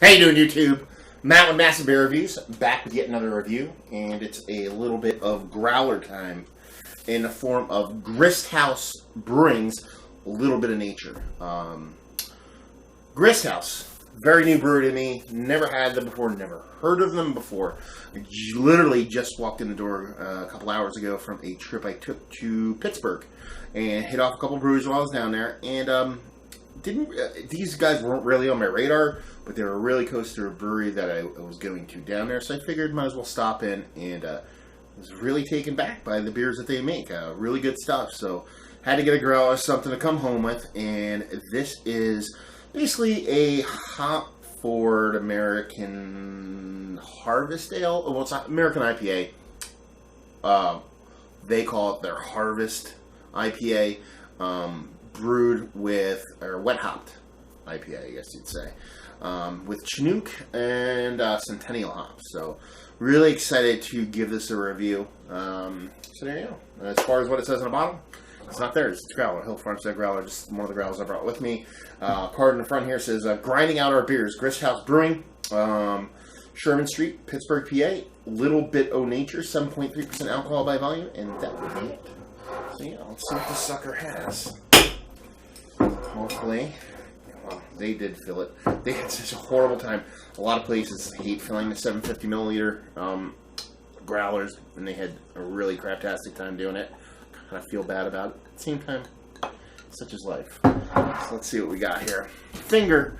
How you doing, YouTube? Matt with Massive Beer Reviews, back with yet another review, and it's a little bit of growler time in the form of Grist House Brewing's A Little Bit of Nature. Grist House, very new brewery to me, never had them before, never heard of them before. I literally just walked in the door a couple hours ago from a trip I took to Pittsburgh, and hit off a couple breweries while I was down there, and these guys weren't really on my radar, but they were really close to a brewery that I was going to down there, so I figured might as well stop in, and was really taken back by the beers that they make. Really good stuff, so had to get a growler, something to come home with, and this is basically a hop-forward American Harvest Ale. Well, it's not American IPA. They call it their Harvest IPA. Brewed with, or wet hopped IPA, I guess you'd say, with Chinook and Centennial hops. So, really excited to give this a review. So there you go. As far as what it says on the bottom, it's not theirs. It's growler. Hill Farmstead growler, just one of the growlers I brought with me. Card in the front here says, grinding out our beers, Grist House Brewing, Sherman Street, Pittsburgh, PA. Little bit of nature, 7.3% alcohol by volume, and that would be it. So yeah, let's see what this sucker has. Hopefully, well, they did fill it. They had such a horrible time. A lot of places hate filling the 750 milliliter growlers, and they had a really craptastic time doing it. Kind of feel bad about it. At the same time, such is life. So let's see what we got here. Finger,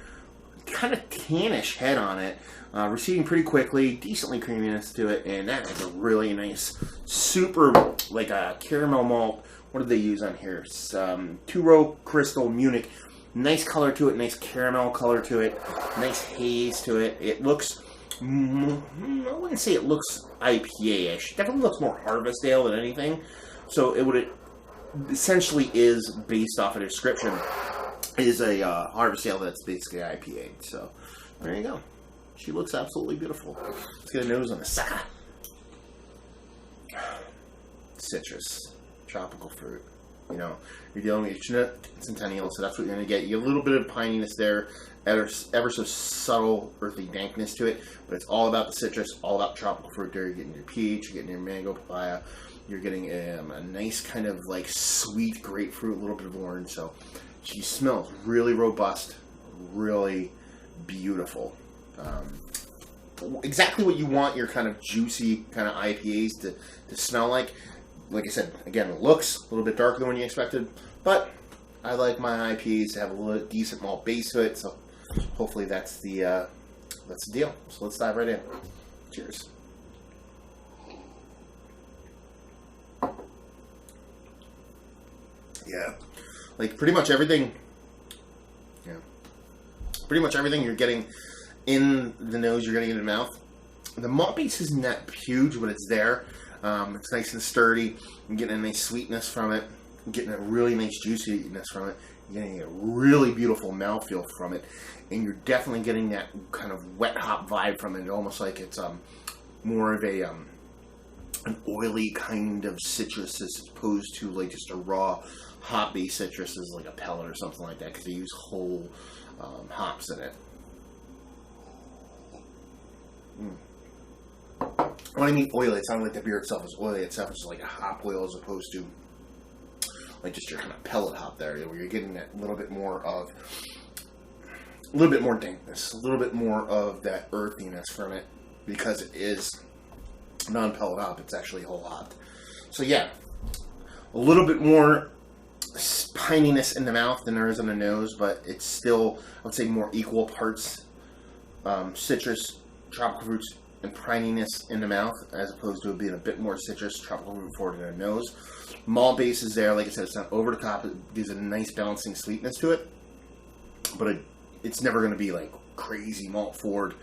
kind of tannish head on it. Receding pretty quickly, decently creaminess to it, and that is a really nice, super, like a caramel malt. What did they use on here? It's, 2-row crystal Munich. Nice color to it, nice caramel color to it, nice haze to it. It looks, I wouldn't say it looks IPA-ish. Definitely looks more Harvest Ale than anything. So it essentially is, based off of the description, is a Harvest Ale that's basically IPA. So there you go. She looks absolutely beautiful. Let's get a nose on the sucker. Citrus. Tropical fruit. You know, you're dealing with Chinook Centennial, so that's what you're going to get. You get a little bit of pininess there, ever so subtle earthy dankness to it, but it's all about the citrus, all about tropical fruit there. You're getting your peach, you're getting your mango, papaya, you're getting a nice kind of like sweet grapefruit, a little bit of orange. So she smells really robust, really beautiful. Exactly what you want your kind of juicy kind of IPAs to smell like. Like I said, again, it looks a little bit darker than what you expected, but I like my IPAs to have a little decent malt base to it, so hopefully that's the deal. So let's dive right in. Cheers. Yeah, like pretty much everything. Yeah, pretty much everything you're getting in the nose, you're getting in the mouth. The malt base isn't that huge, but it's there. It's nice and sturdy. I'm getting a nice sweetness from it. I'm getting a really nice juiciness from it. You're getting a really beautiful mouthfeel from it. And you're definitely getting that kind of wet hop vibe from it. Almost like it's more of an oily kind of citrus as opposed to like just a raw hop-based citrus as like a pellet or something like that, because they use whole hops in it. When I mean oily, it's not like the beer itself is oily itself. It's like a hop oil as opposed to like just your kind of pellet hop there, where you're getting that little bit more dankness, a little bit more of that earthiness from it, because it is non-pellet hop. It's actually whole hopped. So yeah, a little bit more pininess in the mouth than there is in the nose, but it's still, I would say, more equal parts citrus, tropical fruits, and pininess in the mouth, as opposed to it being a bit more citrus, tropical fruit forward in the nose. Malt base is there, like I said, it's not over the top. It gives a nice balancing sweetness to it, but it's never going to be like crazy malt forward,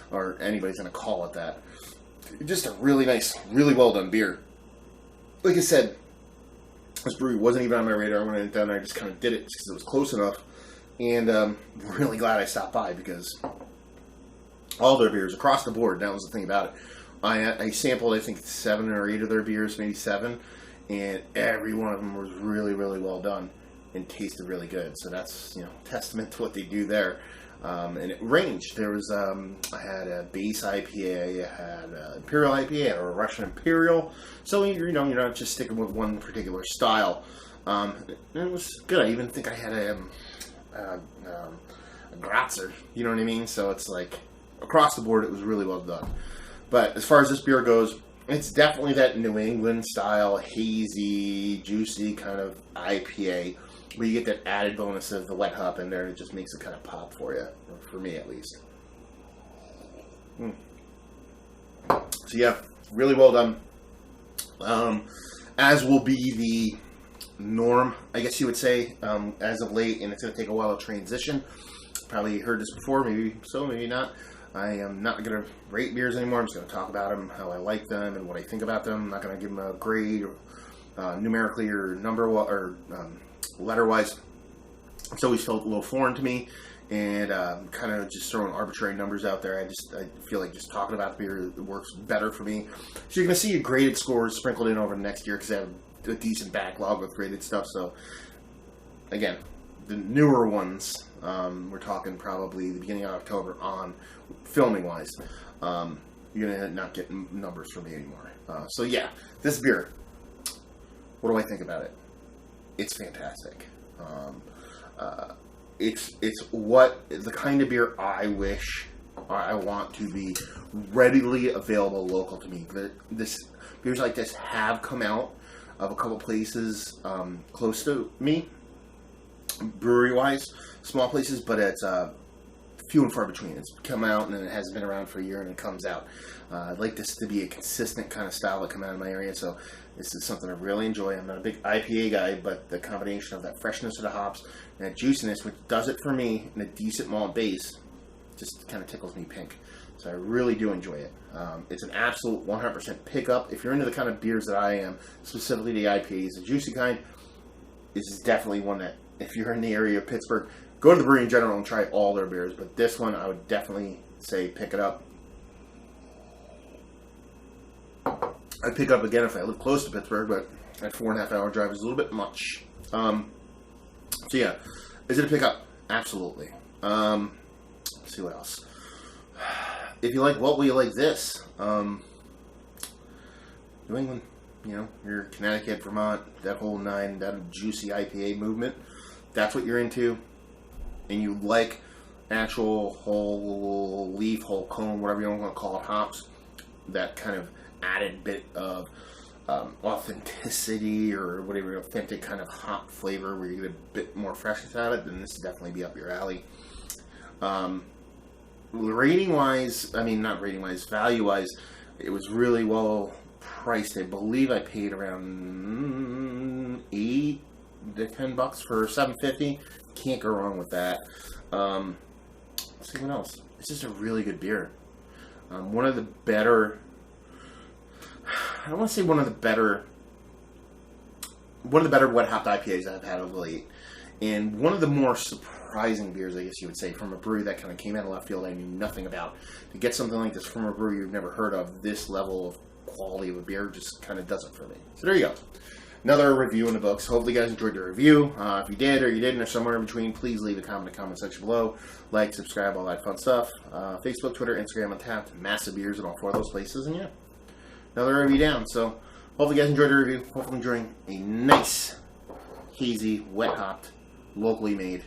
or anybody's going to call it that. Just a really nice, really well done beer. Like I said, this brewery wasn't even on my radar when I went down there. I just kind of did it because it was close enough, and I'm really glad I stopped by, because all their beers across the board. That was the thing about it. I sampled, I think, 7 or 8 of their beers, maybe 7, and every one of them was really, really well done and tasted really good. So that's, testament to what they do there. And it ranged. There was, I had a base IPA, I had an Imperial IPA, or a Russian Imperial. So, you're not just sticking with one particular style. And it was good. I even think I had a Gratzer, you know what I mean? So it's like, across the board, it was really well done. But as far as this beer goes, it's definitely that New England style, hazy, juicy kind of IPA, where you get that added bonus of the wet hop in there, and it just makes it kind of pop for you, or for me at least. So yeah, really well done. As will be the norm, I guess you would say, as of late, and it's going to take a while to transition. Probably heard this before, maybe so, maybe not. I am not going to rate beers anymore. I'm just going to talk about them, how I like them, and what I think about them. I'm not going to give them a grade, numerically or letter-wise. It's always felt a little foreign to me, and kind of just throwing arbitrary numbers out there. I feel like just talking about the beer works better for me. So you're going to see graded scores sprinkled in over the next year, because I have a decent backlog with graded stuff. So again, the newer ones, we're talking probably the beginning of October on, filming wise, you're gonna not get numbers from me anymore. So yeah, this beer, what do I think about it? It's fantastic. It's what the kind of beer I wish, or I want to be readily available local to me. Beers like this have come out of a couple places close to me, brewery-wise, small places, but it's few and far between. It's come out and then it hasn't been around for a year and it comes out. I'd like this to be a consistent kind of style that come out of my area, so this is something I really enjoy. I'm not a big IPA guy, but the combination of that freshness of the hops and that juiciness, which does it for me, and a decent malt base, just kind of tickles me pink. So I really do enjoy it. It's an absolute 100% pickup. If you're into the kind of beers that I am, specifically the IPAs, the juicy kind, this is definitely one that, if you're in the area of Pittsburgh, go to the brewery in general and try all their beers. But this one, I would definitely say pick it up. I'd pick it up again if I live close to Pittsburgh, but that 4.5 hour drive is a little bit much. So yeah, is it a pickup? Absolutely. Let's see what else. If you like what we like this, New England, you're Connecticut, Vermont, that whole that juicy IPA movement, that's what you're into, and you like actual whole leaf, whole cone, whatever you want to call it, hops, that kind of added bit of authenticity, or whatever, authentic kind of hop flavor where you get a bit more freshness out of it, then this would definitely be up your alley. Rating-wise, not rating-wise, value-wise, it was really well priced. I believe I paid around $8 to $10 for $7.50. Can't go wrong with that. Let's see what else. It's just a really good beer. One of the better, I don't want to say one of the better wet hopped IPAs I've had of late, and one of the more surprising beers, I guess you would say, from a brewery that kind of came out of left field I knew nothing about. To get something like this from a brewery you've never heard of, this level of quality of a beer just kind of does it for me. So there you go. Another review in the books. Hopefully you guys enjoyed the review. If you did or you didn't or somewhere in between, please leave a comment in the comment section below. Like, subscribe, all that fun stuff. Facebook, Twitter, Instagram, Untapped. Massive beers in all 4 of those places. And yeah, another review down. So hopefully you guys enjoyed the review. Hopefully enjoying a nice, hazy, wet hopped, locally made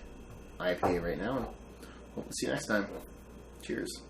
IPA right now. And hope to see you next time. Cheers.